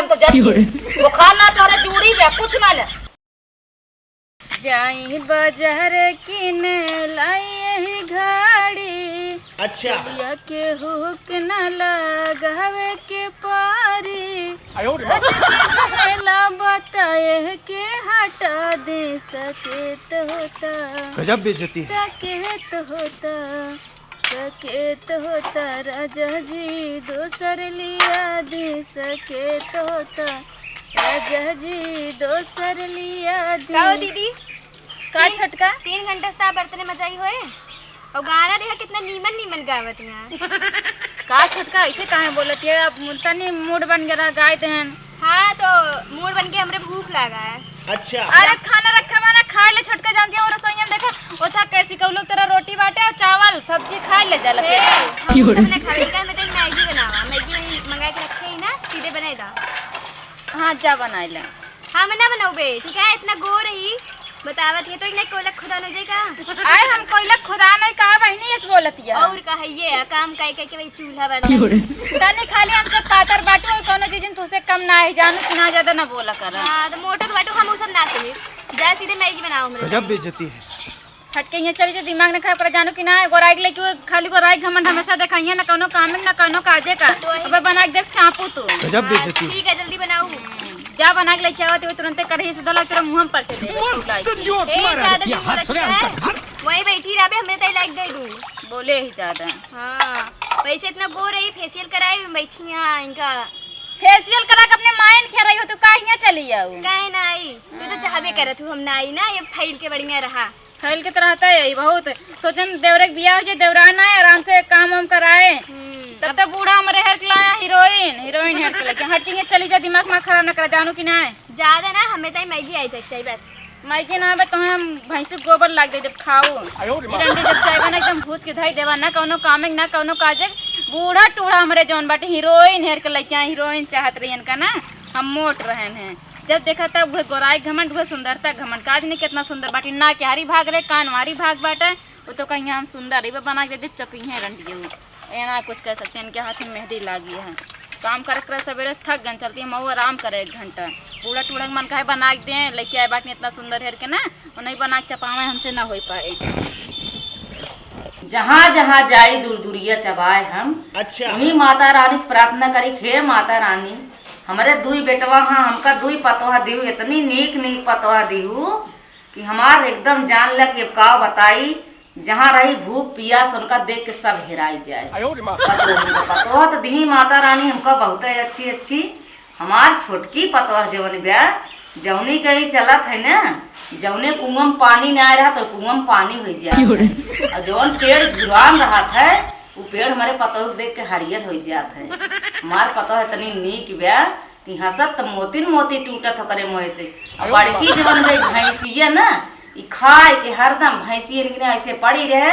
हमको जल्दी बुखार ना चढ़े जूड़ी में कुछ ना ले जाई बाजार किने लाई ही घड़ी। अच्छा के हुक न लगावे के पारी मेला बताए के हटा दे सकेत होता गजब बेइज्जती है। सकेत होता राजा जी दोसर लिया दे सकेत होता राजा जी दोसर लिया दे। का दीदी का छोटका 3 घंटे से बर्तने मचाई होए और गाना देखा कितना नीमन नीमन गावत यहाँ। का छोटका ऐसे काहे बोलत है? अब तनी मूड बन गया गाय देहन। हाँ तो मूड बन के हमरे भूख लगा है। अच्छा अरे खाना रखा माना खा ले छोटका जानती है और रसोईया देखा ओथा कैसी कहलो तेरा रोटी बाटे और चावल सब्जी खा ले जा लगे हम सबने खावे का मैं तेरी मैगी बनावा मैगी मंगा के रखे ही ना सीधे बनाई दा। हाँ जा बनाई ले। हाँ मैं ना बनाऊ बे ठीक है इतना गो रही बतावत है तो इन्हें कोलक खुदा न जाए का आए हम कोयला खुदा नहीं कहा बहनी इस बोलतिया और कहा ये काम काई काई के भाई चूल्हा बना तने खाली हमसे पातर बाटू और कोनो चीज तुझसे कम ना है जानू कि ना ज्यादा ना बोला कर। हां तो मोटो तो बाटू हम उ सब ना से जा सीधे मैगी बनाओ हमरे। गजब बेइज्जती है। फटके यहाँ चली जो दिमाग न खराब कर जानू कि ना गोराई ले कि खाली गोराई घमंड हमेशा देखाइए ना कोनो काम ना कोनो काजे का अब बना के देख चापू तू। गजब बेइज्जती ठीक है जल्दी बनाओ जा बना के लेके आवत तुरंत कढ़ी से दला तेरा मुंह में पलटे दे वही बैठी रहा हमें तो लाइक दे दूं बोले ही ज्यादा। हाँ वैसे इतना गो रही फेशियल कराई बैठी यहाँ इनका फेशियल करा के अपने मायन खे रही हो तो का यहाँ चली जाऊ काहे ना आई तू तो चाहबे करत हूँ हम ना आई ना ये फैल के बढ़िया रहा फैल के तरह रहता है बहुत सोचन देवरे के बियाह हो जाए देवरान आए आराम से काम वाम कराए तब तक बूढ़ा हमारे हेर के लाया हीरोइन हेर के लेके हटिंगे चली जा दिमाग में खराब न करा जानू कि ना ज्यादा ना हमें तो मैगी आई चाहिए बस मैगी ना आवे तो हम भैंस गोबर लाग दे जब खाऊ रंडी जब चाहे ना एकदम भूज के धाई देवा ना कोनो कामे ना कोनो काजे बूढ़ा टूढ़ा हमारे जौन बाटे हीरोइन हेर के लेके हीरोइन चाहत रही का ना हम मोट रहन हैं जब देखा तब वह गोराई घमंड वह सुंदरता घमंड काज नहीं कितना सुंदर बाटी ना क्यारी भाग रहे कानवारी भाग बाटे वो तो कहीं हम सुंदर ही बना के दे चपी है रंडी ना कुछ कह सकते हैं इनके हाथ में मेहंदी लागी है काम करे करे सवेरे थक गन चलती है मऊ आराम करे 1 घंटा बूढ़ा टूढ़ा मन का बना के दें लेके आए बाटे इतना सुंदर हेर के ना वो नहीं बना के चपावे हमसे ना हो पाए। जहाँ जहाँ जाई दूर दूरिया चबाए हम अच्छा वही माता रानी से प्रार्थना करी हे माता रानी हमारे 2 बेटवा हाँ हमका 2 पतोहा दिहू इतनी नीक नीक पतोहा दिहू कि हमार एकदम जान लग के का बताई जहाँ रही भूख पियास उनका देख के सब हेराई जाए। पतोहा तो दी माता रानी हमका बहुत अच्छी अच्छी हमार छोटकी पतोहा जवन ब्याह जौनी कहीं चलत है ना जौने कुआं में पानी ना आ रहा तो कुआं में पानी हो जाए और जौन पेड़ झुरान रहा है वो पेड़ हमारे पतोह देख के हरियर हो जात है। हमार पतोह इतनी नीक ब्याह कि हंसत तो मोती मोती टूटत हो करे मुँह से बड़की जवन भाई भैंसिया ना खाए के हरदम भैंसी ऐसे पड़ी रहे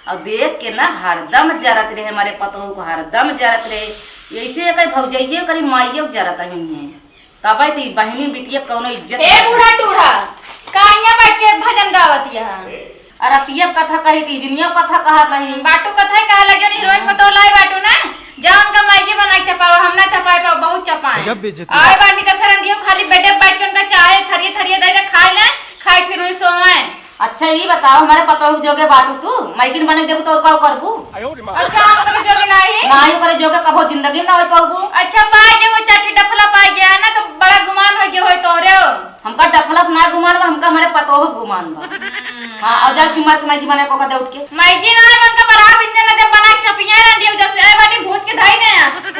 और देख के ना हरदम जरत रहे हमारे पतोह को हरदम जरत रहे ऐसे कहीं भौजैये करी माइयो जरत है तब तो बहनी बिटिया कौनो इज्जत बूढ़ा टूढ़ा काइया बैठ के भजन गावत यहाँ अरतिया कथा कही थी इजनिया कथा कहा नहीं बाटू कथा कहा लगे हीरोइन पतो लाई बाटू ना जा उनका मैगी बना के चपाओ हम ना चपाए पाओ बहुत चपाए आए बाटी तो सरंडियो खाली बेडे बैठ के उनका चाय थरिये थरिये दे खाए ले खाए फिर वही सोए। अच्छा ये बताओ हमारे पतोह जोगे बाटू तू मैगी बने देबू तो का करबू अच्छा हम करे जोगे नहीं करे जोगे कबो जिंदगी ना हो पाऊबू। अच्छा पाए जे वो चाटी डफला पाए गया ना तो बड़ा गुमान हो गया होय तोरे हमका डफला ना गुमान बा हमका हमारे पतोह गुमान बा। हां और जा चुमार के मैगी बना को दे उठ के मैगी ना बनका बड़ा व्यंजन दे बना के चपिया रे दियो जब से बाटी भूज के धाई ने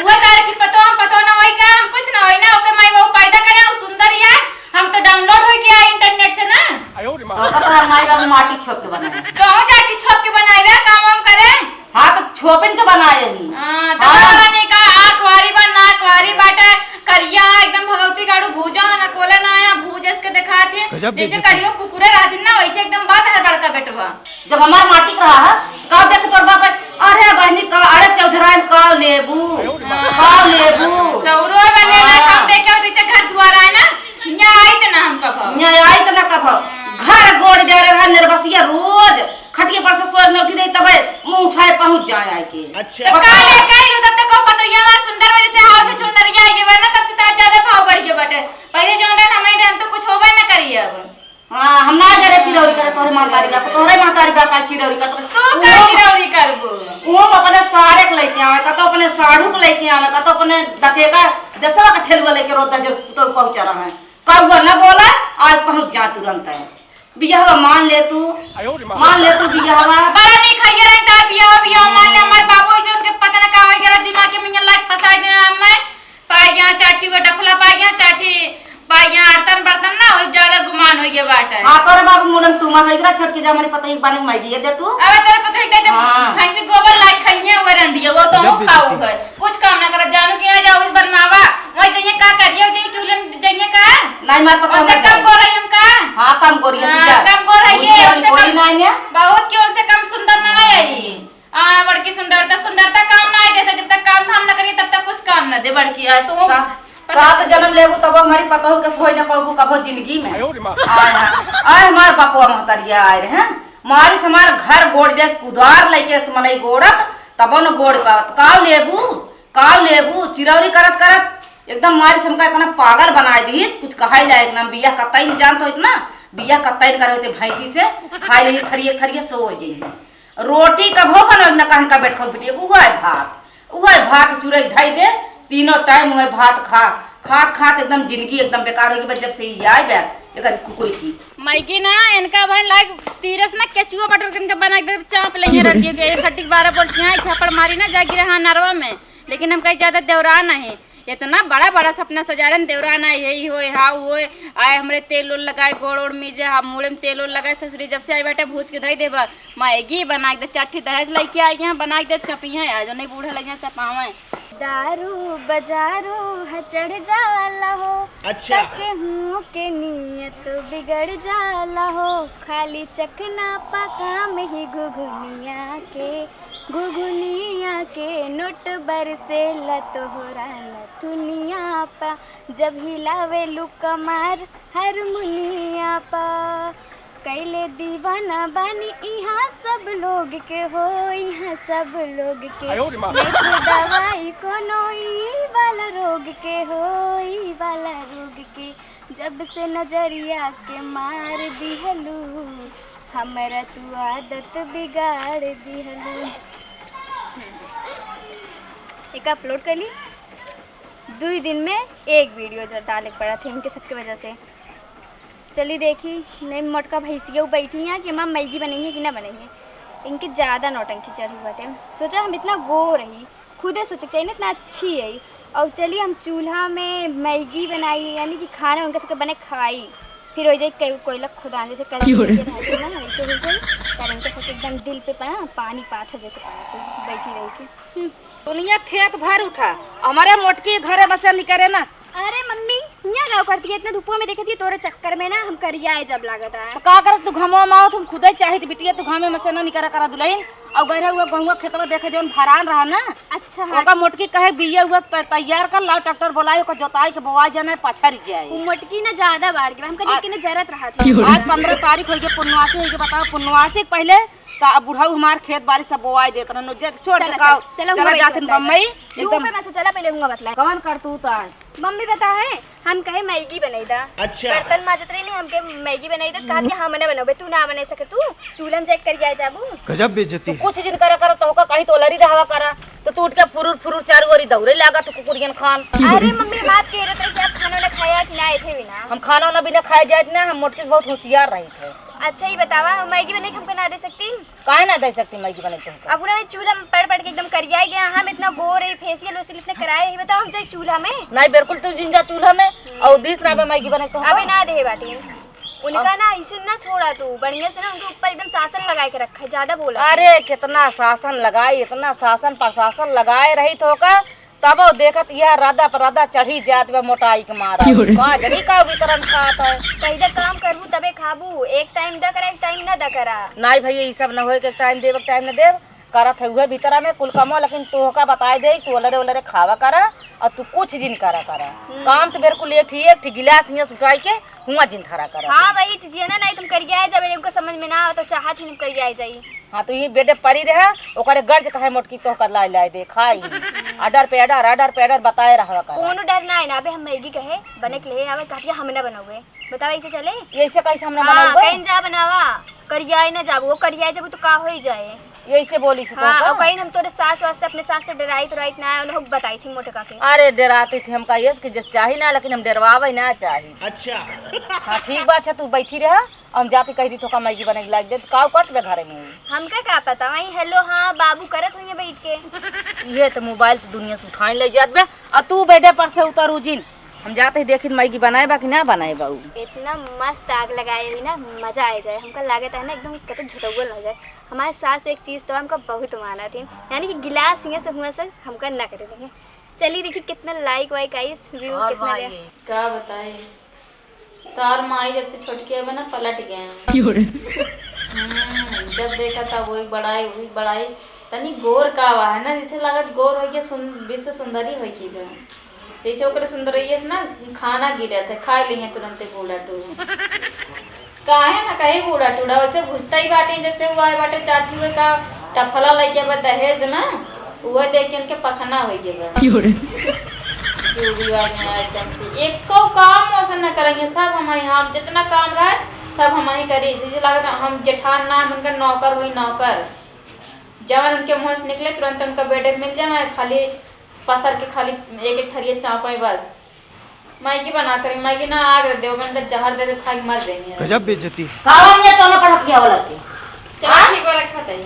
वो तारे की पतो ना होई का हम कुछ ना होई ना ओके माई वो पैदा करे सुंदर यार हम तो डाउनलोड हो गया इंटरनेट से ना तो का हमारे बाबू माटी छोप के बनाए तो हो जाती छोप के बनाए रे काम हम करे हां तो छोपिन के बनाए ही हां तो बनाने का आंख वारी बा नाक वारी बाटे करिया एकदम भगवती गाड़ू भूजा ना कोले ना आया भूजस के दिखा थे जैसे करियो कुकुरे रहती ना वैसे एकदम बात है बड़का बेटवा जब हमार माटी का रहा का देख तोर बाप अरे बहनी का अरे चौधरान का लेबू सौरो में ले ले हम देखे जैसे घर द्वार है ना यहाँ आई तो ना हम कब घर गोड़ जा रहा निर्बसिया रोज खटिया पर से सोए न उठी नहीं तबे मुंह उठाए पहुंच जाए आए के। अच्छा तो काले काई तब तक को पतरिया सुंदर वजह से हाउ से चुनरिया ये ना तब से तार ज्यादा भाव का चिरौरी कर तू का चिरौरी करबू वो अपने सारे के लेके आवे का तो अपने साड़ू के लेके आवे का तो अपने दके का दसवा का ठेलुआ लेके रोज दस तो पहुंचा रहा है कौआ न बोला आज पहुंच जा तुरंत है बियाहवा मान ले तू बियाहवा बड़ा नहीं खाइए रे तार बिया मान ले हमार बाबू ऐसे उनके पता न का हो गया दिमाग के में लाइक फंसा देना मैं पाइया चाटी वो डफला पाइया चाटी पाइया बर्तन बर्तन ना हो ज्यादा गुमान हो गया बात है हां तोरे बाबू मुरन टूमा है इकरा छटके जा मेरे पता एक बार मैगी दे तू अबे तेरे पता है दे भैंसी गोबर लाइक खाइए वो रंडिया वो तो हम खाऊ है कुछ काम ना कर जानू के जा उस बनवावा वही जइए का करियो जई चूल्हे जइए का नहीं मार पता से कम कर रही हम का हां कम करिए तू जा कम कर रही है उनसे कम नहीं है बहुत क्यों से कम सुंदर ना है ये बड़की सुंदरता काम ना देता जब तक काम धाम न करिए तब तक कुछ काम न दे बड़की है तो सात जन्म लेबू तब हमारी पता हो के सोई न पाबू कबो जिंदगी में आय हमार बापुआ महतरिया आए रहे मारी से हमार घर गोड़ देस कुदार लेके से मनई गोड़त तब न गोड़ पावत काव लेबू चिरौरी करत एकदम मारी से हमका इतना पागल बनाए दीस कुछ कहाई लायक ना बिया कतई न जानत होत ना बिया कतई करे होते भैंसी से खाई ली खरिए सो हो जाई रोटी कबो बनल न कहन का बैठ खो बेटी उहा भात चुरई धाई दे तीनों टाइम हुए भात खात एकदम जिंदगी एकदम बेकार होगी जब से ये आए बैठ एकर कुकुरी की मैगी ना इनका भाई लाग तीरस ना केचुआ बटर के बना के चाप ले रंडी के खट्टी 12 बोल के छापड़ मारी ना जा गिरा हां नरवा में लेकिन हम कहीं ज्यादा देवरा नहीं इतना बड़ा सपना सजारन देवराना यही होए हाउ होए आए हमरे तेल उल लगाए गोड़ ओड़ मीजे हम मुड़े में तेल उल लगाए ससुरी जब से आए बेटा भूज के धई देबा मैगी बना के चाठी दहेज लेके आई हैं बना के चपिया आ जो नहीं बूढ़ा लगिया चपावे दारू बजारू है चढ़ जाला हो अच्छा हूँ के नियत बिगड़ जाला हो खाली चखना पका में ही घुघुनिया के नोट बरसे लतोहरा लथुनिया पा जब हिलावे लुकमार हारमोनिया पा कैले दीवाना बानी यहाँ सब लोग के हो यहाँ सब लोग के दवाई कोनो वाला रोग के हो वाला रोग के जब से नजरिया के मार दिहलू हमरा तू आदत बिगाड़ दिहलू। एक अपलोड कर ली 2 दिन में एक वीडियो जो डाले पड़ा थे इनके सबके वजह से। चलिए देखी नहीं मोटका भैंसिया बैठी हैं कि माँ मैगी बनेंगे कि ना बनेंगे इनके ज़्यादा नौटंकी चढ़ी हुआ थे। सोचा हम इतना गो रही खुदे सोचे चाहिए ना इतना अच्छी है और चलिए हम चूल्हा में मैगी बनाई यानी कि खाना उनके सबके बने खाई फिर हो जाए कोयला खुदा जैसे कर ना वैसे हो जाए और उनके सबके एकदम दिल पे पड़ा पानी पाथर जैसे पड़ा बैठी रही थी। दुनिया खेत भर उठा हमारे मोटकी घरे बसे निकले ना। अरे मम्मी यहाँ गाँव करती है इतना धूप में देखती है तोरे चक्कर में ना हम करिया है जब लागत है तो का करत तू घमवा माओ तुम खुदे चाहिए बिटिया तू घामे में से ना निकरा करा दुलहिन और गहरा हुआ गहुआ खेतवा देखे जौन भरान रहा ना अच्छा ओका मोटकी कहे बिया हुआ तैयार कर लाओ ट्रैक्टर बोलाए ओका जोताई के बोआ जाने पछर जाए वो मोटकी ना ज्यादा बाढ़ गया हमका देख के ना जरत रहा था। आज 15 तारीख हो गई पुनवासी हो गई बताओ पुनवासी पहले तो बुढ़ाऊ हमार खेत बाड़ी सब बोआई देत रहनो छोड़ चला जाते बम्बई एकदम मैं चला पहले हुआ बतला कौन कर तू ता मम्मी बता है हम कहे मैगी बनाई दा अच्छा बर्तन माजत रही नहीं हमके मैगी बनाई दा कहा कि हम ने बनाबे तू ना बना सके तू चूल्हा चेक कर आ जाबू गजब बेइज्जती कुछ दिन करा तो का कहीं तो लरी रहवा करा तो टूट के फुरुर चारू ओरी दौड़े लागा तो कुकुरियन खान। अरे मम्मी बात कह रहे थे कि आप खाना ना खाया कि ना आए थे बिना हम खाना ना बिना खाए जाए ना हम मोटकी बहुत होशियार रही थे। अच्छा ही बतावा मैगी बने हम बना दे सकती काहे ना दे सकती मैगी बने तुम अब ना चूल्हा में पड़ के एकदम करिया गया हम इतना गोर है फेशियल वोशियल इतने कराए ही बताओ हम जाए चूल्हा में नहीं बिल्कुल तू जिंजा चूल्हा में और दिस ना मैगी बने तो अभी ना दे बाटी उनका ना इसे ना छोड़ा तू बढ़िया से ना उनके ऊपर एकदम शासन लगाए के रखा है ज्यादा बोला। अरे कितना शासन लगाई इतना शासन प्रशासन लगाए रही तो का तब देखत यह राधा पर राधा चढ़ी जात में मोटाई के मारा का जनी का वितरण खात है कहीं काम करबू तबे खाबू एक टाइम द करा एक टाइम ना द करा नहीं भैया ये सब न होए के टाइम देव टाइम न देव करत है हुए भीतरा में कुल कमो लेकिन तो का बताए दे तू ओलरे खावा करा और तू कुछ जिन करा काम तो मेरे को एक ठी गिलास में उठाई के हुआ जिन थारा करा। हाँ वही चीज है ना, नहीं तुम करिए आए जब हमको समझ में ना हो तो चाहत ही तुम करिए आए जाई। हाँ तो ये बेटे परी रहे ओकरे गर्ज कहे मोटकी तो कर लाई दे खाई आर्डर पे आर्डर बताए रहा कर। कोनो डर ना है ना बे, हम मैगी कहे बने के लिए आवे काटिया हम ना बनावे, बताओ ऐसे चले ऐसे कैसे हमने हाँ, बनावे कहीं जा बनावा करिए आए ना जाबो करिए आए जब तो का हो ही जाए ऐसे बोली से हाँ, तो और कहीं हम तोरे सास वास से अपने सास से डराई ना है, उन्हें बताई थी मोटे का के। अरे डराते थे हम का यस कि जस चाही ना लेकिन हम डरवावे ना चाही। अच्छा हाँ ठीक बात है, तू बैठी रहा हम जाते कह दी तो का मैगी बने लाग दे का कट दे घरे में हमका क्या पता वही हेलो हाँ बाबू करत हुई बैठ के। ये तो मोबाइल तो दुनिया से उठाने ले जात बे और तू बेटे पर से उतर जिन हम जाते ही देखी मैगी बनाए बा कि ना बनाए बा। इतना मस्त आग लगाए हुई ना मजा आ जाए, हमका लागत है ना एकदम कतई झटौगल हो जाए। हमारे सास एक चीज़ तो हमका बहुत माना थी, यानी कि गिलास यहाँ से हुआ से हमका ना करे देंगे। चलिए देखिए कितना लाइक वाइक आई व्यू कितना रहा। क्या बताए तार माई जब से छोटकी है ना पलट गए जब देखा था वही बढ़ाई तनी गोर का हुआ है ना, जिसे लागत गोर हो गया विश्व सुंदरी हो गई जैसे ओकरे सुंदर है ना खाना गिरा थे खा लिए तुरंत बूढ़ा टूड़ा काहे ना कहे बूढ़ा टूड़ा वैसे घुसता ही बाटे जब से हुआ है बाटे चाटी हुए का टफला लेके बा दहेज ना वो देख के उनके पखना हो गया चूड़ी वाली एकदम से एक को काम मौसम न करेंगे सब हमारे यहाँ जितना काम रहा सब हमारी करी जैसे लगा हम जेठान नाम उनका नौकर हुई नौकर जब उनके मुँह से निकले तुरंत उनका बेटे मिल जाए खाली पसर के खाली एक थरिया चापाई बस मैगी बना कर मैगी ना आग दे मैंने जहर दे खा के मर देंगे। गजब बेइज्जती है। काम ये तो ना पढ़त गया वाला के चलो ठीक है रखत है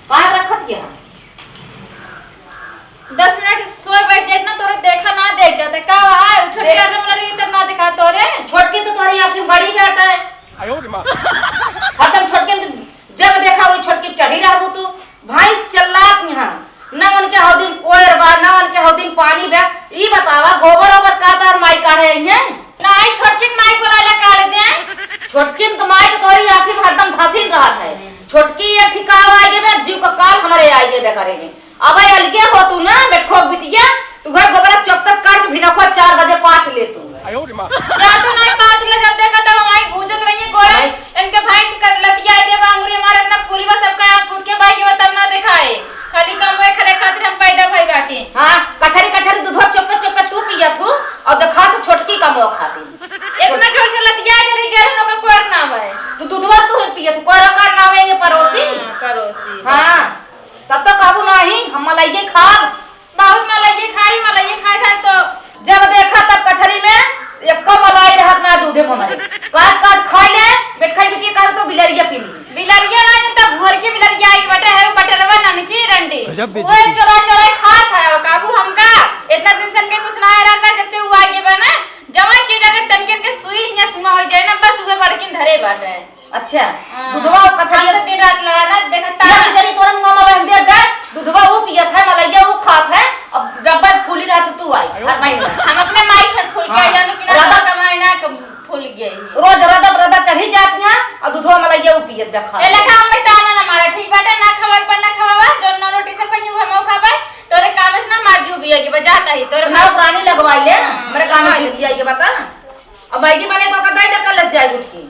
कहां रखत गया 10 मिनट सोए बैठ जाए ना तोरे देखा ना देख जाते का है छोटी आदमी वाला इतना ना दिखा तोरे छोटकी तो तुम्हारी आंखें बड़ी बेटा है आयो रे मां हरदम छोटके जब देखा वही छोटकी चढ़ी रहबू तू भैंस चल्लात यहां ना उनके हौदिन कोयर बा ना उनके हौदिन पानी बा ई बतावा गोबर ओबर का तार माई काढ़े है ना आई छोटकी माई को लाला काट दे छोटकी तो माई तो तोरी आंखें हरदम धसिल रहत है छोटकी ये ठिकावा आगे बे जीव का काल हमारे आगे बे करेंगे अब अलगे हो तू ना बेटखो बिटिया तू घर गोबर चौकस काट के भिना खो 4 बजे पाठ ले तू आयो रे मां या तो नहीं पाठ ले जब देखा तब हमारी भूजत रही है गोरे इनके भाई से कर लतिया दे बांगुरी हमारे इतना पूरी बस सबका आंख फूट के भाई के तब ना दिखाए खाली कमवे खरे खातिर हम पैदा भाई बाटी हां कछरी दूध चप्पे तू पिया तू और देखा तो छोटकी का मुंह खाती इतना जोर से लतिया दे रही गेर नो का कोर ना भाई तू दूधवा तू पिया तू कोर का ना होएंगे पड़ोसी हां तब तो काबू नहीं हम मलाई खा बहुत मलाई खाई तो जब देखा तब कछरी में एक कम मलाई रहत ना दूधे हमारे काट खाई ले बेटखाई बिटिया कह तो बिलरिया पी ली बिलरिया ना जनता भोर के बिलरिया आई बटे है बटरवा ननकी रंडी गजब वो चोरा खात है काबू हमका इतना दिन से के कुछ ना रहता जब से हुआ आगे बना जवन चीज अगर तनके के सुई या सुना हो जाए ना बस उहे बड़किन धरे बाटे। अच्छा दूधवा कछरी तो दिन रात लगा ना देखा तारा जरी तोरन मामा रख दे दे दूधवा वो पियत है मलैया वो खात है अब डब्बा खुली रहत तू आई हर महीना हम अपने माई खत खोल के आया लेकिन राधा कमाई ना फूल गई रोज रदा चढ़ी जात ना और दूधवा मलैया वो पियत देखा ए लगा हम पैसा ना मारा ठीक बाटे ना खवा पर ना खवा जो नो रोटी से पई हुए मौ खाबे तोरे कामस ना मार जू बिया के बजाता ही तोरे ना प्राणी लगवाई ले मेरे काम में जी आई के बता अब मैगी बने को कदाई दे कल जाए उठ के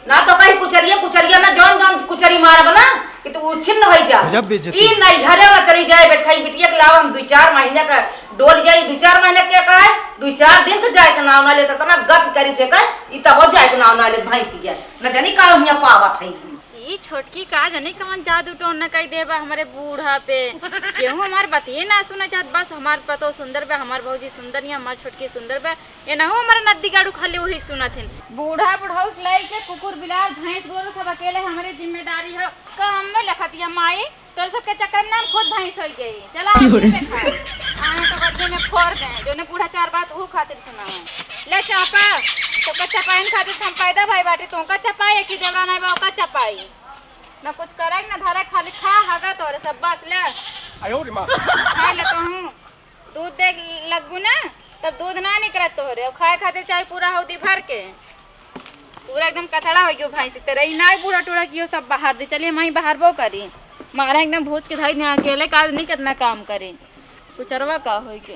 ना तो कहीं कुचरिया में जौन कुचरी मारब ना कि तू छिन्न हो जा ई नहीं घरे में चली जाए बैठाई बिटिया के लावा हम 2-4 महीने का डोल जाई 2-4 महीने के का है 2-4 दिन के जाए के नाव ना ले त ना गत करी थे का ई तब हो जाए के नाव ना ले भैंसी के न जानी का हिया पावत है ई छोटकी का जाने कवन जादू टोन न कई देबा हमारे बूढ़ा पे केहू हमार बतिए ना सुना चाहत बस हमार पतो सुंदर बे हमार भौजी सुंदर या हमार छोटकी सुंदर बे ये ना हो हमारे नद्दी गाड़ू खाली वही सुनथिन बूढ़ा बुढ़ाउस लाई के कुकुर बिलार भैंस गोरू सब अकेले हमारे जिम्मेदारी है का हम में लखतिया माई तोर सब के चक्कर में हम खुद भैंस हो गई चला हम में खा आए तो बच्चे में फोड़ दे जो ने बूढ़ा 4 बात वो खातिर सुना ले चापा तो का चपाइन खातिर हम पैदा भाई बाटे तो का चपाई की देवरा नहीं बा का चपाई ना कुछ करे ना धरे खाली खा हगा तोरे सब बस ले आयो रे मां खा ले तो हूं दूध दे लगबू ना तब दूध ना निकलत तोरे खाए खातिर चाहे पूरा हौदी भर के पूरा एकदम कथड़ा हो गयो भाई से तेरे ना पूरा टोरा कियो सब बाहर दे चलिए मैं बाहर बो करी मारा एकदम भूत के धाई ना अकेले का नहीं कितना काम करे कुचरवा का होई के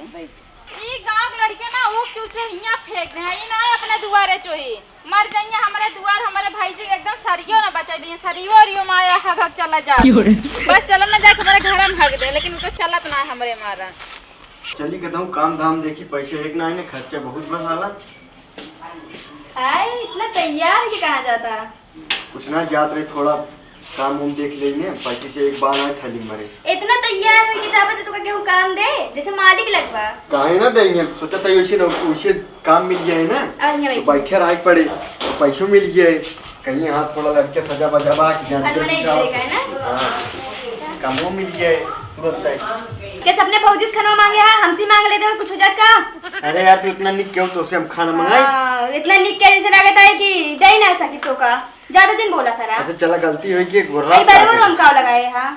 ई गांव के लड़के ना वो चूचो हिया फेंक दे ई ना अपने दुआरे चोही मर जाइए हमारे दुआर हमारे भाई से एकदम सरियो ना बचा दिए सरियो और माया भाग चला जा बस चल ना जाके हमारे घर में भाग दे लेकिन तो चलत ना हमरे मारा चली कहता हूँ काम धाम देखी पैसे एक ना आएंगे खर्चा बहुत बढ़ाला हाय इतना तैयार है कि कहाँ जाता? कुछ ना जात रहे थोड़ा काम उम देख लेंगे पैसे से एक बार आए थाली मरे इतना तैयार है कि जाबे तो केहू काम दे जैसे मालिक लगवा। काहे ना देंगे सोचा था वैसे काम मिल जाए ना तो बैठे रह पड़े तो पैसे मिल गए कहीं हाथ थोड़ा लड़के सजा बजा कामों मिल गए तुरंत के सबने फौजिस खाना मांगे है हमसे मांग लेते हो कुछ हो जात का। अरे यार तू इतना निक क्यों तो से हम खाना मंगाए इतना निक के जैसे लगता है कि दे ही ना सकी तो का ज्यादा दिन बोला खरा। अच्छा चला गलती हुई कि गोरा आई बार हम का लगाए हां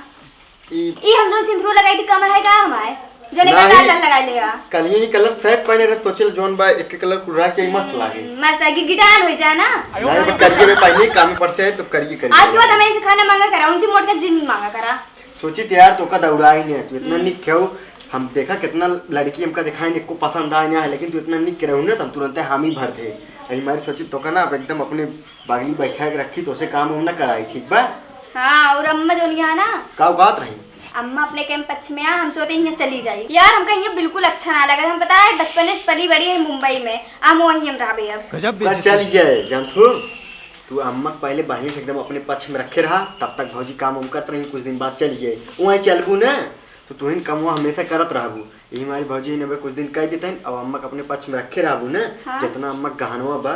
ई हम जो सिंदूर लगाई थी कमर है का हमारे जो ने लाल लगा लिया कल ये कलर सेट पहने रहे सोचल जोन बा एक कलर कुर्रा के मस्त लागे मस्त है गिटार हो जाए ना नहीं करके में पहले काम पड़ते हैं तो करिए आज के बाद हमें इसे खाना मांगा करा उनसे मोड़ का जिन मांगा करा सोची तो यार तो का दौड़ा ही नहीं तू इतना निक क्यों हम देखा कितना लड़की हमका दिखाएंगे को पसंद आया है लेकिन तू इतना निक के रहू ना तो हम तुरंत हामी भर थे अरे हमारी सोची तो का ना अब एकदम अपने बागली बैठा के रखी तो उसे काम उम ना कराई ठीक बा। हाँ और अम्मा जो यहाँ ना का बात रही अम्मा अपने कैंप पश्चिम में हम सोते यहाँ चली जाए यार हमका यहाँ बिल्कुल अच्छा ना लगा हम पता है बचपन से पली बड़ी है मुंबई में हम वहीं हम रहा अब गजब चली जाए जान तू अम्मा पहले बहनी से एकदम अपने पक्ष में रखे रहा तब तक भौजी काम उम करत रही कुछ दिन बाद चली जाए वहीं चलबू ना तो तुहिन कम हमेशा करत रहबू यही हमारी भौजी ने कुछ दिन कह देते अब अम्मा के अपने पक्ष में रखे रहबू ना हाँ? जितना अम्मा गहनवा बा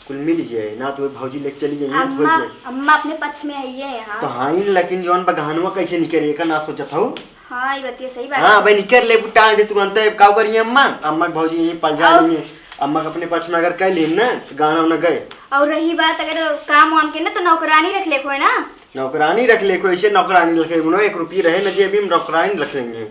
कुल मिल जाए ना तो भौजी लेके चली जाइए अम्मा अपने पक्ष में है ये यहाँ तो हाँ लेकिन जौन बा गहनवा कैसे निकले का ना सोचत हूँ हाँ ये बताइए सही बात हाँ भाई निकल ले बुटा दे तुरंत का करिए अम्मा भौजी यहीं पल जा रही है अम्मा के अपने पक्ष में अगर कह लेम ना तो गाना उना गए और रही बात अगर काम वाम के ना तो नौकरानी रख ले कोई ना नौकरानी रख ले कोई ऐसे नौकरानी रख ले 1 रुपये रहे ना जी अभी हम नौकरानी रख लेंगे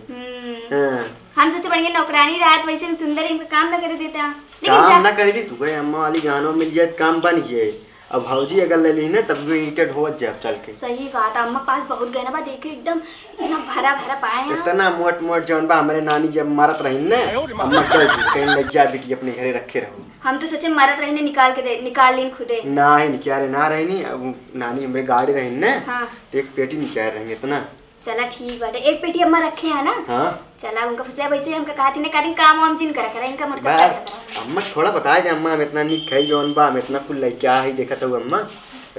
हम सोचे बढ़िया नौकरानी रात वैसे सुंदर इनका काम ना कर देता काम ना करी थी तू गए अम्मा वाली गानों मिल जाए काम बन गए अब भौजी अगर ले ली ना तब भी ईटेड हो जाए चल के सही बात अम्मा पास बहुत गहना बा देखे एकदम इतना भरा भरा पाए हैं इतना मोट मोट जौन बा हमारे नानी जब मारत रही ना अम्मा कहीं लग जा बेटी अपने घरे रखे रहो हम तो सोचे मारत रही निकाल ली खुदे ना ही निकाले ना रही नहीं अब नानी हमारे गाड़ी रही ना हाँ। तो एक पेटी निकाल रहेंगे इतना चला ठीक बात है एक पेटी अम्मा रखे है ना हाँ चला उनका फुसला वैसे हमका कहती ने काटी काम वाम जिन करा इनका मोटका अम्मा थोड़ा बताया दे अम्मा हम इतना निक खाई जौन बा हम इतना कुल क्या है देखा था अम्मा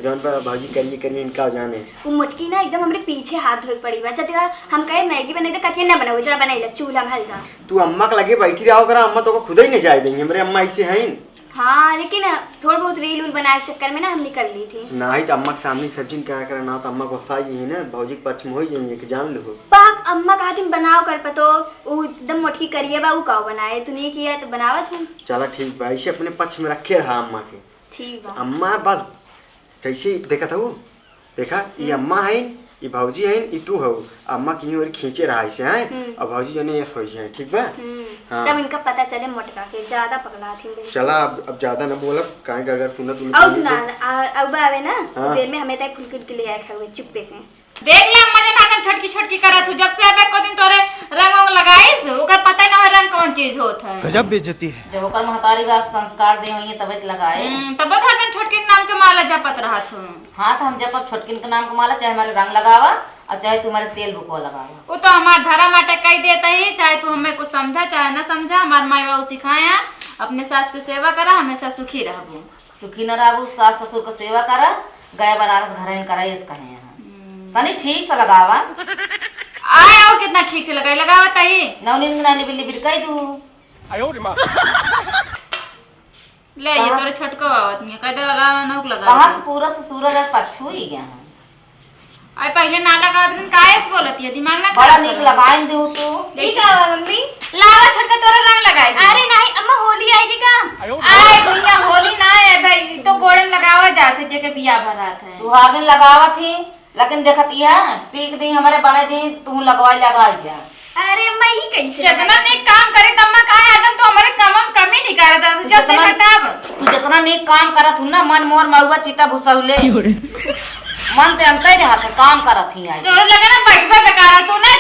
जौन बा भौजी करिए इनका जाने वो मुटकी ना एकदम हमरे पीछे हाथ धोए पड़ी बा चटिया हम कहे मैगी बनाई तो कहती ना बनाओ जरा बनाई ला चूल्हा में हल जा तू अम्मा के लगे बैठी रहो करा अम्मा तो खुद ही नहीं जाए देंगे मेरे अम्मा ऐसे हैं हाँ लेकिन थोड़ा बहुत रील उल बनाए चक्कर में ना हम निकल ली थी ना ही तो अम्मा के सामने सब्जी क्या करा ना तो अम्मा को साई है ना भौजी के पक्ष में हो जाएंगे कि जान लो पाक अम्मा कहा तुम बनाओ कर पतो वो एकदम मोटकी करिए बा वो का बनाए तू नहीं किया तो बनावा तू चला ठीक बा ऐसे अपने पक्ष में रखे रहा अम्मा के ठीक बा अम्मा बस जैसे देखा था वो देखा ये अम्मा है ये भौजी है ये तू हो अम्मा की और खींचे रहा ऐसे हैं और भौजी जो ने ये सोई है ठीक बा हाँ। तब इनका पता चले मोटका के ज्यादा पकड़ा थी चला अब ज्यादा ना बोला काहे का अगर सुना तुम और सुना अब आवे ना हाँ। देर में हमें तक फुलकुल के लिए आए खावे चुप्पे से देख ले अम्मा ने खाना छोटकी छोटकी करत हूं जब से अबे को दिन तोरे रंग लगाइस ओकर पता ना हो रंग कौन चीज होत है गजब बेइज्जती है जब ओकर महतारी बाप संस्कार दे होइए तबे लगाए तब हर दिन छोटकी नाम के माला जपत रहत हूं हां तो हम जब छोटकिन के नाम के माला चाहे हमारे रंग लगावा और चाहे तुम्हारे तेल बुको लगावा वो तो हमार धर्म अटक कह देता ही चाहे तू हमें कुछ समझा चाहे ना समझा हमार माई बाबू सिखाया अपने सास की सेवा करा हमेशा सुखी रहबू सुखी न रहबू सास ससुर को सेवा करा गया बनारस घर करा इस कहे तनी ठीक से लगावा आए आओ कितना ठीक से लगाई लगावा ताई नवनी नानी बिल्ली बिरकाई दू ले ये तोरे छोटको आवत नहीं कह दे लगा नौक लगा कहां से पूरब से सूरज आज पछू ही गया है आई पहले ना लगावत दिन काहे से बोलत है दिमाग ना बड़ा नीक लगाई दू तू ठीक है मम्मी लावा छोटका तोरा रंग लगाई अरे नहीं अम्मा होली आएगी का आए दुनिया होली ना है भाई तो गोड़न लगावा जाते जे के बियाह भरात है सुहागिन लगावा थी लेकिन देखत इहा टीक दी हमारे बने दी तू लगवाई जा अरे अम्मा ये कैसे जितना नेक काम करे तम्मा काहे आदम तो हमारे काम कमी नहीं करत है जब देखा तब तू जितना नेक काम करत हूं ना मन मोर महुआ चिता भुसौले मन ते अंतर हाथ काम करत ही आई तोरे लगे ना बैठबे बेकार तू ना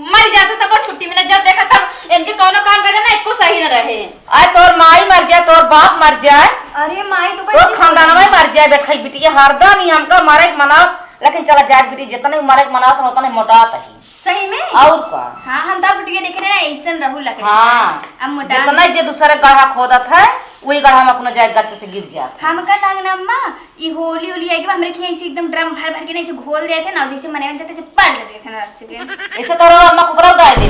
मर जा तू तब छुट्टी मिले, जब देखा तब इनके कोनो काम करे ना एको सही न रहे। आय तोर माई मर जाए, तोर बाप मर जाए, अरे माई तो तोर खानदान में मर जाए बेखई बिटिया, हरदम ही हमका मारे के मनाओ, लेकिन चला जाए बिटी जितने मारे के मनाओ उतने मोटात ही। सही में और का हाँ हम तो बिटिया देख रहे हैं ऐसन रहू लगे। हाँ अब मोटा जितना जे दूसरे गढ़ा खोदत है वही गढ़ा में अपना जाए गच्चे से गिर जाता है। हमका लगना अम्मा ये होली होली आई के हमरे खिया ऐसे एकदम ड्रम भर भर के नहीं से घोल देते थे ना, जैसे मने में जैसे पलट देते थे ना रख के। ऐसे तो अम्मा कुपरा उड़ा दे।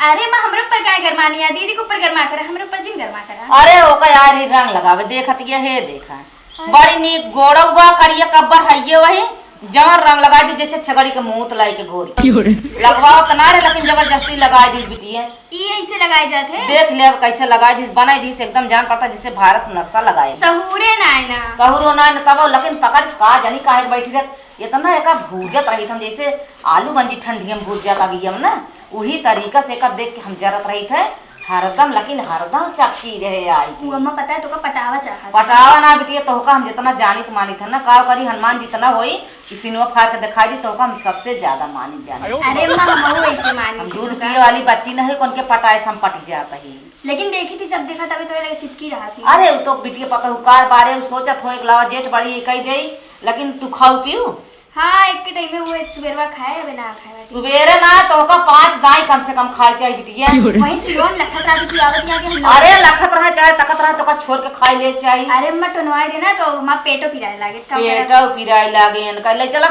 अरे मां हमरे ऊपर काय गरमानी है, दीदी के ऊपर गरमा कर, हमरे ऊपर जिन गरमा कर। अरे ओका यार ही रंग लगावे देखत ये हे देखा बड़ी नीक गोड़वा करिया कब्बर है ये वही जवन रंग लगा दी जैसे छगड़ी के मुंह लाई के घोरी लगवाओ तो ना रे, लेकिन जबरदस्ती लगा दी बिटिया। ये ऐसे लगाए जाते हैं, देख ले अब कैसे लगा दी बनाई दी एकदम जान पड़ता जिससे भारत नक्शा लगाए सहूरे ना है ना सहूर होना न तब लेकिन पकड़ का जानी काहे बैठी रह इतना एका भूजत रही हम जैसे आलू बंजी ठंडी में भूज जाता गई हम ना वही तरीका से का देख के हम जरत रही थे हरदम, लेकिन हरदम चक्की रहे आई वो अम्मा पता है तो का पटावा चाहत पटावा ना बिटिया तो हम जितना जानित मानित है ना का करी हनुमान जितना होई किसी ने फाड़ के दिखाई दी तो हम सबसे ज्यादा मानी जाने। अरे मां हम ऐसे मानी हम दूध पिए वाली बच्ची नहीं कौन के पटाए से हम पट जाता ही। लेकिन देखी थी जब देखा तभी तो लगे चिपकी रहा थी। अरे वो तो बिटिया पता हुकार बारे सोचत हो एक लावा जेठ बड़ी कही दे, लेकिन तू खाऊ पियो हाँ एक के टाइम में वो सुबेरवा खाए अबे ना खाए सुबेरे ना तो का 5 दाई कम से कम खाई चाहिए बिटिया। वही चुलोन लखत रहा थी आवत यहाँ के हम। अरे लखत रहे चाहे तकत रहे तो का छोड़ के खाई ले चाहिए। अरे मैं टनवाई देना तो मां पेटो पिराए लागे पेटा पिराई लागे इनका ले चल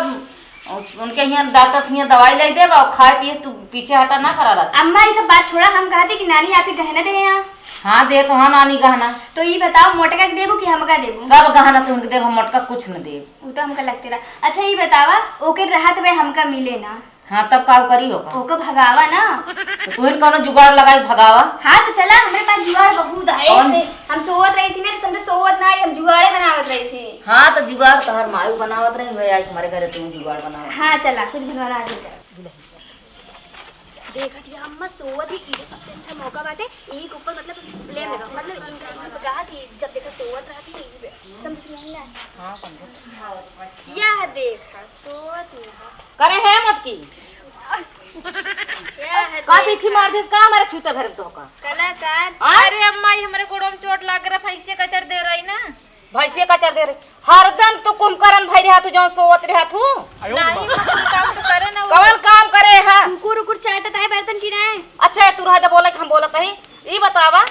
उनके यहाँ डॉक्टर के यहाँ दवाई ले दे और खाए पिए तू पीछे हटा ना करा रहा। अम्मा ये सब बात छोड़ा, हम कहते कि नानी आपके गहना दे यहाँ। हाँ दे तो हाँ नानी गहना तो ये बताओ मोटका के देबू कि हमका देबू? सब गहना तो उनके देव हम मोटका कुछ न दे। वो तो हमका लगते रहा। अच्छा ये बतावा ओके राहत वे हमका मिले ना हाँ तब का करी होगा ओके भगावा ना तो तू कौन जुगाड़ लगाई भगावा। हाँ तो चला हमारे पास जुगाड़ बहुत है ऐसे हम सोवत रही थी ना समझे सोवत ना हम जुगाड़े बनावत रही थी। हाँ तो जुगाड़ तो हर मायू बनावत रही भाई आज हमारे घर तुम जुगाड़ बनाओ। हाँ चला कुछ बनवाना आ देख दिया अम्मा सोवत ही ये सबसे अच्छा मौका बाटे एक ऊपर मतलब ले लगा मतलब इनका इनका कहा थी जब देखा सोवत रहा थी समझ ना। हां समझ यह देखा सोवत यहां करे है मटकी यह का पीछे मार देस का हमारे छूते घर तो का कलाकार। अरे अम्मा ये हमारे गोड़ों में चोट लाग रहा फैसे कचर दे रही ना भैंसे का चल दे रे हरदम तो कुमकरण भई रहा तू जो सोवत रहा तू नहीं मतलब काम तो करे ना वो। कौन काम करे है कुकुर उकुर चाटत है बर्तन की नहीं। अच्छा तू रहा बोले हम बोलत नहीं ई बतावा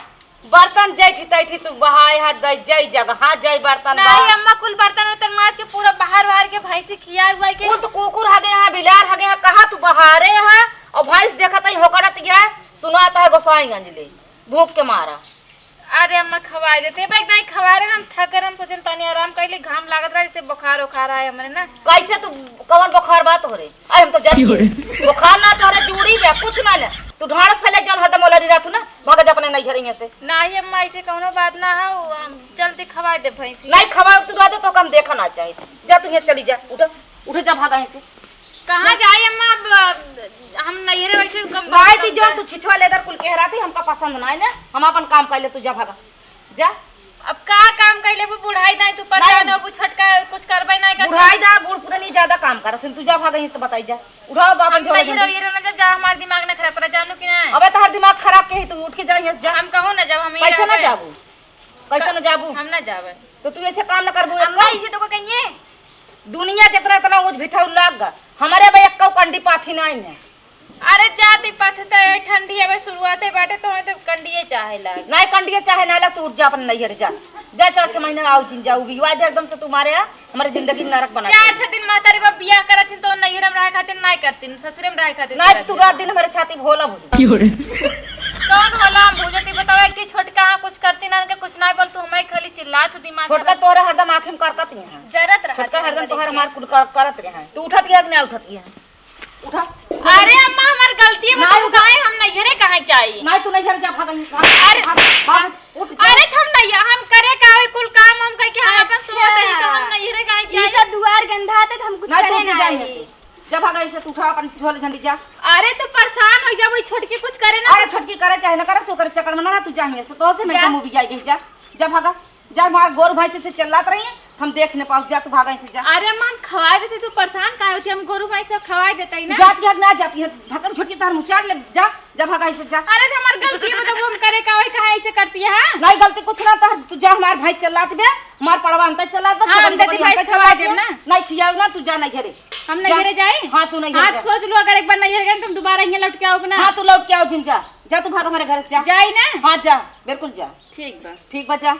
बर्तन जैठी तैठी तू बहाए है जय जगह हां जय बर्तन नहीं अम्मा कुल बर्तन वर्तन माज के पूरा बाहर के भैंसी खिया हुआ के कुल तो कुकुर हगे यहाँ बिलार हगे यहाँ कहा तू बहारे है और भैंस देखत है होकड़त गया सुनाता है गोसाईगंज ले भूख के मारा। अरे अम्मा खवाए देते भाई नहीं खवा रहे हम थक गए हम सोचन तनी आराम कर ले घाम लागत रहा जैसे बुखार उखार आए हमरे ना कैसे तू कवन बुखार बात हो रे अरे हम तो जाती बुखार ना तोरे जुड़ी बे कुछ ना ले तू ढाड़स फैले जल हरदम ओलरी रहतू ना भाग जा अपने नहीं घर में से नहीं अम्मा ऐसे कोनो बात ना है जल्दी खवा दे भैंसी नहीं खवा तू रहते तो हम देखा ना चाहिए जा तू यहाँ चली जा उठ उठ जा भागा यहाँ से कहाँ जाए अम्मा हम नहीं रे वैसे भाई ती जो तू छिछवा लेदर कुल कह रहा थी हमका पसंद ना है ना हम अपन काम कर ले तू जा भागा जा अब का काम कैले वो बुढ़ाई नहीं तू परेशान हो छटका कुछ करबे नहीं कर बुढ़ाई दा बूढ़ पुरानी ज्यादा काम करत तू जा भागा यहीं से बताई जा उठाओ बाबन हम नहीं रहो ये ना जब जा हमार दिमाग ना खराब कर जानू कि नहीं अबे तोहर दिमाग खराब के ही तू उठ के जा यहाँ से जा हम कहूं ना जब हम कैसे ना जाबू कैसे ना जाबू हम ना जावे तो तू ऐसे काम ना करबू अम्मा इसे तो को कहिए दुनिया कितना इतना उज भिठाऊ लाग गा हमारे भाई एक कंडी पाथी नहीं है। अरे जाती पथते ठंडी है शुरुआत है बाटे तो हमें तो कंडिए चाहे लग नहीं कंडिया चाहे ना लग तू उठ जा अपन नैहर जा जा 4 महीना आओ जिन जाऊ विवाह एकदम से तुम्हारे हमारे जिंदगी नरक बना 4-6 दिन महतारी बा बियाह करत तो नैहर में रह खातिर नहीं करतीन ससुरे में रह खातिर नहीं तू रात दिन हमारे छाती भोला भूल कौन होला हम भूजती बतावे कि छोटका कुछ करती ना के कुछ नहीं बोल तू हमें खाली चिल्ला तू दिमाग छोटका तोहरा हरदम आंखें में करकत है जरत रहा छोटका हरदम तोहर हमार कुल करत रहे हैं तू उठत गया कि नहीं उठत गया उठा अरे अम्मा हमार गलती है बताओ गाय हम नैहरे कहां चाहिए नहीं तू नैहर जा भाग अरे उठ अरे हम नहीं हम करे का कुल काम हम कह के हम अपन सोते हैं तो हम नैहरे कहां ये चाहिए सब दुआर गंधा तक हम कुछ करे ना आए। जब भागा इसे तू उठा अपन झोले झंडी जा अरे तू परेशान हो जा वही छोटकी कुछ करे ना अरे छोटकी करे चाहे ना करे तू करे चक्कर में ना तू जाइए से तो से मैं मूवी जाएगी जा जा भागा जा मार गोर भाई से चिल्लात रही है हम देख न पाऊ। जा तू भागा से जा। अरे मां खवा देते तू परेशान काहे होती, हम गोरू भैंस सब खवा देते ही ना। जात के ना जाती है भकम छोटी तार मुचार ले जा जा भागा से जा। अरे तो हमार गलती है, मतलब हम करे का वही कहा ऐसे करती है। हां नहीं गलती कुछ ना था, तू जा हमार भाई चलात दे, हमार पड़वा अंतर चलात बा। हाँ, हम देती भाई खवा देब ना। नहीं खियाव ना, तू जा नहीं घरे। हम नहीं घरे जाए। हां तू नहीं आज घरे सोच लो अगर एक बार नहीं घरे तुम दोबारा यहां लौट के आओगे ना। हां तू लौट के आओ जिन जा। जा तू भाग हमारे घर से जा। जाई ना। हां जा बिल्कुल जा। ठीक बा। ठीक बचा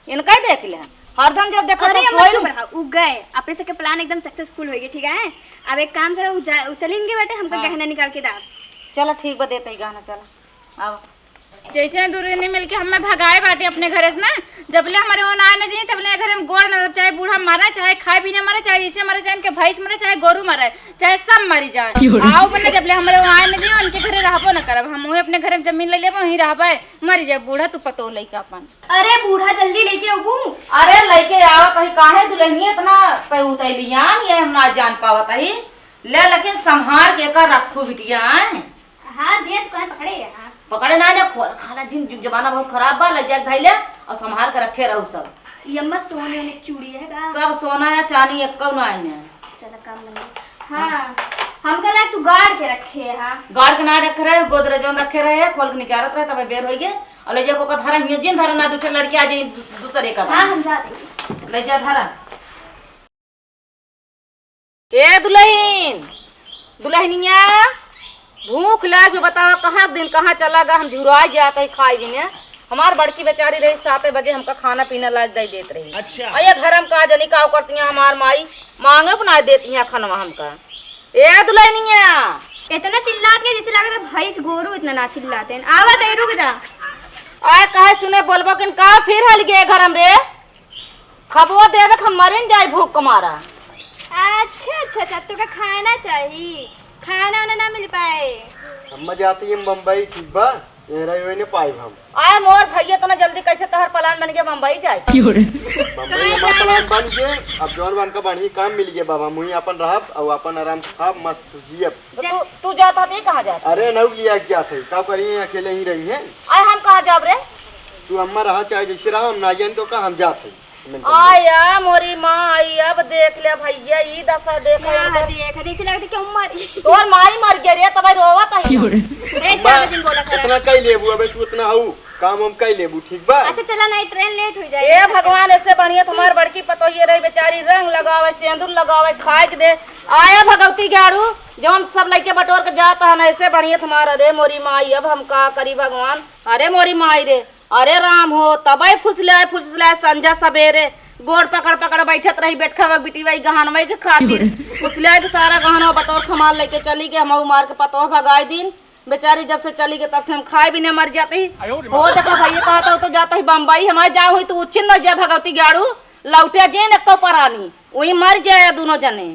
इनका ही देख ले हरदम जब देखो अरे तो अम्मा सोई चुप रहा, उ गए अपने सबके प्लान एकदम सक्सेसफुल होगी। ठीक है अब एक काम करो, उ चलेंगे बेटे, हमको हाँ। गहना निकाल के दाव। चलो ठीक बा देते ही गाना चलो आओ। जैसे दूरी नहीं मिल के हमें भगाए बाटे अपने घरे से ना, जबले हमारे वो ना आने चाहिए तबले घर में गोड़ न चाहे बूढ़ा मारा चाहे खाए पीने मारे चाहे जैसे मारे चाहे इनके भैंस मरे चाहे गोरू मरे चाहे सब मरी जाए आओ बने जबले हमारे वो आने नहीं उनके घरे रहबो न करब। हम वही अपने घर में जमीन ले लेबो वहीं रहबे मरी जाए बूढ़ा तू पतो लइका अपन। अरे बूढ़ा जल्दी लेके आऊ। अरे लइके आवा कहीं काहे दुल्हनिया इतना पे उतैलियान ये हम ना जान पावत ही ले, लेकिन संभार के कर रखू बिटिया आए। हाँ दे दुकान पकड़े। हाँ पकड़े ना ने खोल खाना जिन जुग जमाना बहुत खराब बा ले जाके धइले और संभाल के रखे रहू सब। ये अम्मा सोने वाली चूड़ी है का? सब सोना या चांदी एक कौ ना आइने। चलो काम लगे। हाँ हम कह रहे तू गाड़ के रखे। हाँ गाड़ के ना रखे रहे गोदरेज में रखे रहे खोल के निकारत रहे तब बेर हो गए और ले जा को धरा हिमे जिन धरा ना दूठे लड़के आ जाए दूसरे का। हाँ हम जाते ले जा धरा। ए दुल्हन दुल्हनिया भूख लाग भी बताओ कहाँ दिन कहाँ चला गा। हम झुरा जाते खाए भी ने हमार बड़की बेचारी रही 7 बजे हमका खाना पीना लाग दे देत रही। अच्छा अये घर हम का जनी का करती हैं हमार माई मांगे बना देती हैं खनवा हमका। ए दुल्हनिया इतना चिल्लाते हैं जैसे लग रहा है भैंस गोरू इतना ना चिल्लाते हैं। आवा दे रुक जा। आए कहे सुने बोलबो किन का फिर हल गए घर हमरे खबो देवे हम मरिन जाए भूख कमारा। अच्छा अच्छा अच्छा तो का खाना चाहिए, खाना वाना ना मिल पाए। अम्मा जाती है मुंबई ठीक बा ये रही हुई ने पाई हम। आए मोर भैया तो ना जल्दी कैसे तहर प्लान बन गया मुंबई जाए। मुंबई हमारा प्लान बन गए अब जौन बन का बढ़िया काम मिल गया बाबा मुही अपन रहब और अपन आराम से खाब मस्त जियब। तो तू जाता थे कहाँ जाता? अरे नौ लिया क्या थे का करिए अकेले ही रही हैं। आए हम कहाँ जाब रे? तू अम्मा रहा चाहे जैसे रहा हम ना जान तो का हम जाते। आया मोरी माँ आई अब देख ले भैया ई दशा देख हाँ देख जैसे लगता क्यों मरी। तोर माई मर गया रे तब रोवत है। ए चल दिन बोला खरा। इतना कई लेबू अबे तू इतना हऊ काम हम कई लेबू ठीक बा। अच्छा चला नहीं ट्रेन लेट हो जाए। ए भगवान ऐसे बढ़िया तुम्हार बड़की पतोहिए रही बेचारी रंग लगावे सिंदूर लगावे खाए के दे आया भगवती गाड़ू जौन सब लइके बटोर के जाता है ऐसे बढ़िया तुम्हारा रे मोरी माई अब हम का करी भगवान। अरे मोरी माई रे अरे राम हो तबे फुसलाए संजा सवेरे गोड़ पकड़ पकड़ बैठत रही बैठा बिटी भाई गहनवई के खातिर फुसलाए के सारा गहना बटोर खमाल लेके चली गए हम मार के पतोह भगाए दिन बेचारी जब से चली गई तब से हम खाए भी नहीं मर जाते ही हो देखो भैया कहता तो जाता ही बम्बई हमारे जा हुई तो उच्छिन्न जाए भगवती गाड़ू लौटे जे न तो परानी वही मर जाए दोनों जने।